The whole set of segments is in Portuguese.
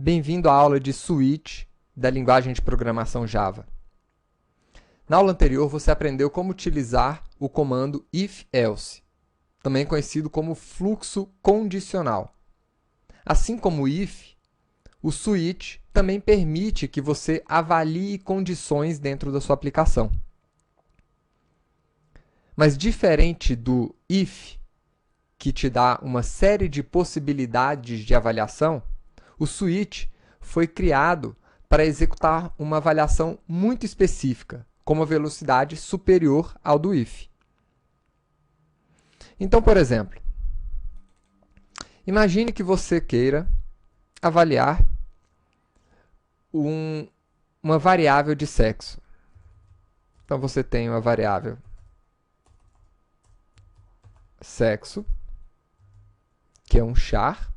Bem-vindo à aula de Switch da linguagem de programação Java. Na aula anterior, você aprendeu como utilizar o comando if-else, também conhecido como fluxo condicional. Assim como o if, o switch também permite que você avalie condições dentro da sua aplicação. Mas diferente do if, que te dá uma série de possibilidades de avaliação, o switch foi criado para executar uma avaliação muito específica, com uma velocidade superior ao do if. Então, por exemplo, imagine que você queira avaliar uma variável de sexo. Então, você tem uma variável sexo, que é um char,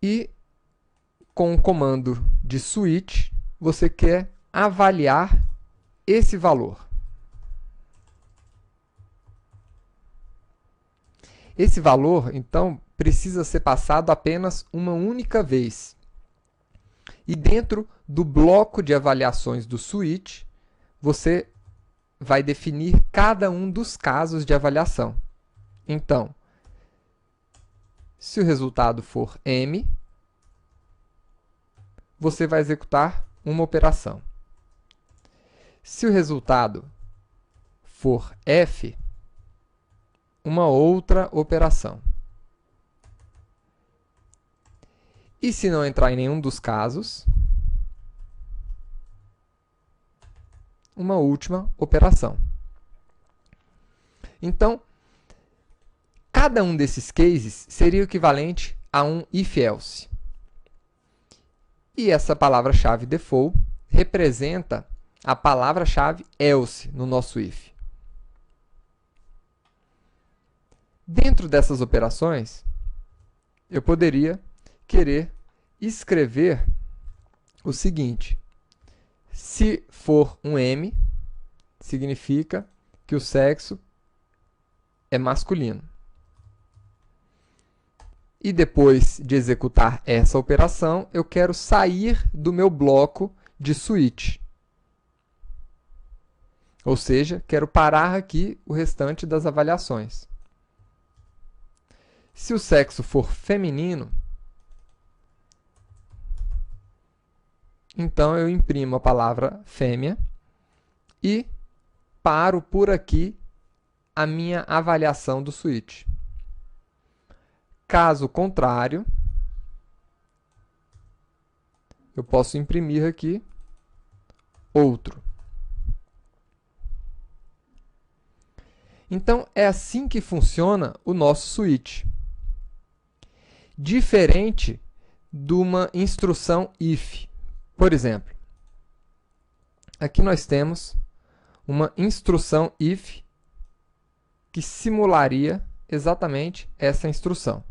e com o comando de switch, você quer avaliar esse valor. Esse valor, então, precisa ser passado apenas uma única vez. E dentro do bloco de avaliações do switch, você vai definir cada um dos casos de avaliação. Então, se o resultado for M, você vai executar uma operação. Se o resultado for F, uma outra operação. E se não entrar em nenhum dos casos, uma última operação. Então, cada um desses cases seria o equivalente a um if-else. E essa palavra-chave default representa a palavra-chave else no nosso if. Dentro dessas operações, eu poderia querer escrever o seguinte: se for um M, significa que o sexo é masculino. E depois de executar essa operação, eu quero sair do meu bloco de switch. Ou seja, quero parar aqui o restante das avaliações. Se o sexo for feminino, então eu imprimo a palavra fêmea e paro por aqui a minha avaliação do switch. Caso contrário, eu posso imprimir aqui outro. Então, é assim que funciona o nosso switch. Diferente de uma instrução if. Por exemplo, aqui nós temos uma instrução if que simularia exatamente essa instrução.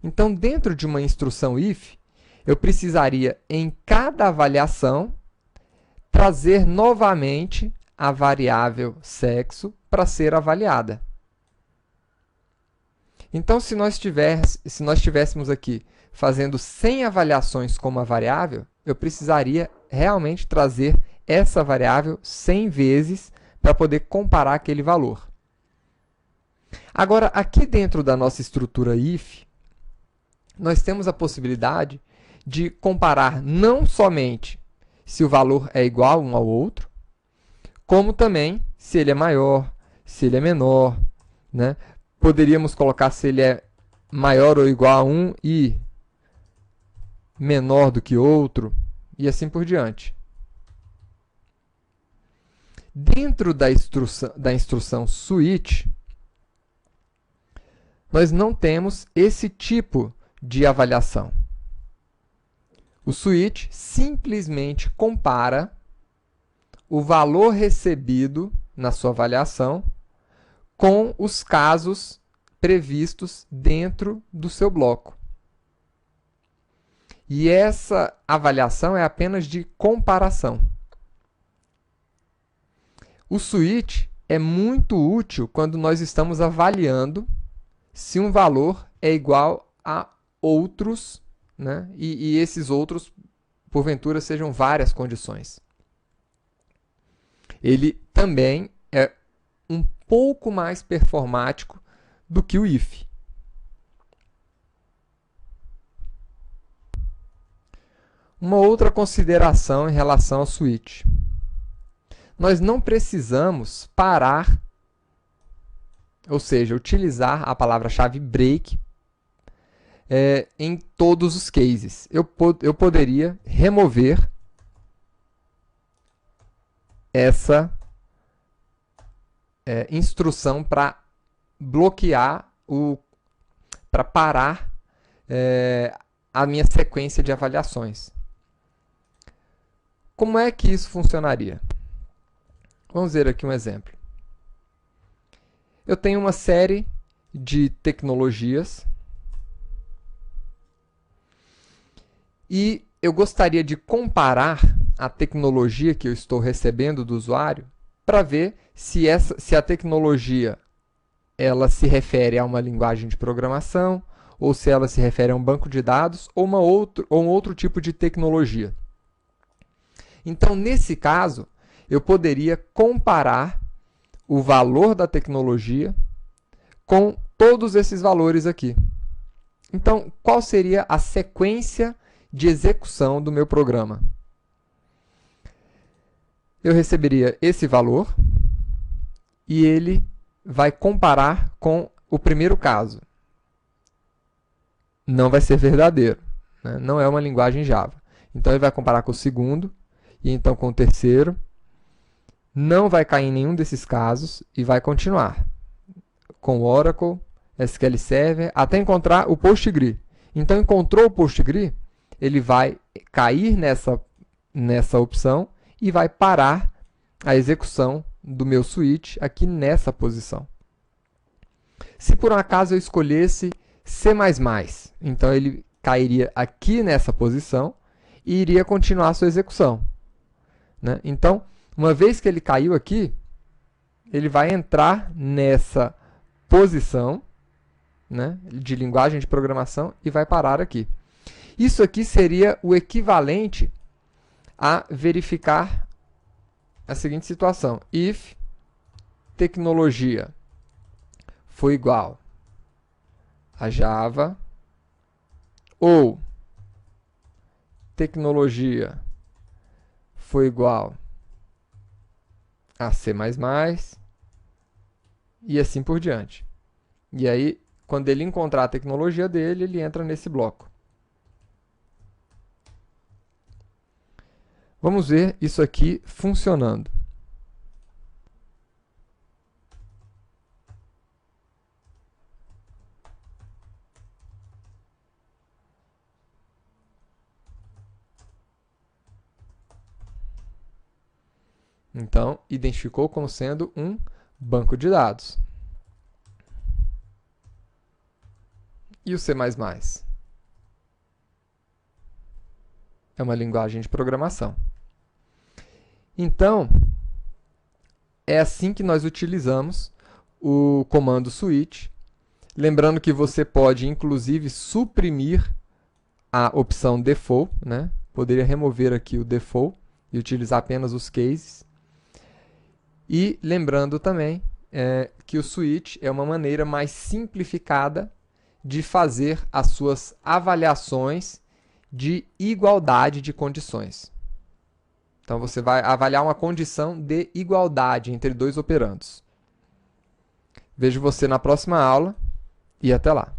Então, dentro de uma instrução if, eu precisaria, em cada avaliação, trazer novamente a variável sexo para ser avaliada. Então, se nós estivéssemos aqui fazendo 100 avaliações com uma variável, eu precisaria realmente trazer essa variável 100 vezes para poder comparar aquele valor. Agora, aqui dentro da nossa estrutura if, nós temos a possibilidade de comparar não somente se o valor é igual um ao outro, como também se ele é maior, se ele é menor, né? Poderíamos colocar se ele é maior ou igual a 1 e menor do que outro, e assim por diante. Dentro da instrução switch, nós não temos esse tipo de avaliação. O switch simplesmente compara o valor recebido na sua avaliação com os casos previstos dentro do seu bloco. E essa avaliação é apenas de comparação. O switch é muito útil quando nós estamos avaliando se um valor é igual a outros, né? E esses outros, porventura, sejam várias condições. Ele também é um pouco mais performático do que o if. Uma outra consideração em relação ao switch. Nós não precisamos parar, ou seja, utilizar a palavra-chave break em todos os cases. Eu poderia remover essa instrução para bloquear, para parar a minha sequência de avaliações. Como é que isso funcionaria? Vamos ver aqui um exemplo. Eu tenho uma série de tecnologias e eu gostaria de comparar a tecnologia que eu estou recebendo do usuário para ver se a tecnologia ela se refere a uma linguagem de programação ou se ela se refere a um banco de dados ou um outro tipo de tecnologia. Então, nesse caso, eu poderia comparar o valor da tecnologia com todos esses valores aqui. Então, qual seria a sequência de execução do meu programa? Eu receberia esse valor e ele vai comparar com o primeiro caso. Não vai ser verdadeiro, né? Não é uma linguagem Java. Então, ele vai comparar com o segundo e então com o terceiro. Não vai cair em nenhum desses casos e vai continuar com Oracle, SQL Server, até encontrar o PostgreSQL. Então, encontrou o PostgreSQL, ele vai cair nessa opção e vai parar a execução do meu switch aqui nessa posição. Se por um acaso eu escolhesse C++, então ele cairia aqui nessa posição e iria continuar a sua execução, né? Então, uma vez que ele caiu aqui, ele vai entrar nessa posição, né, de linguagem de programação e vai parar aqui. Isso aqui seria o equivalente a verificar a seguinte situação. If tecnologia for igual a Java ou tecnologia for igual a C++ e assim por diante. E aí, quando ele encontrar a tecnologia dele, ele entra nesse bloco. Vamos ver isso aqui funcionando. Então, identificou como sendo um banco de dados. E o C++? É uma linguagem de programação. Então, é assim que nós utilizamos o comando switch. Lembrando que você pode, inclusive, suprimir a opção default, né? Poderia remover aqui o default e utilizar apenas os cases. E lembrando também que o switch é uma maneira mais simplificada de fazer as suas avaliações de igualdade de condições. Então, você vai avaliar uma condição de igualdade entre dois operandos. Vejo você na próxima aula e até lá.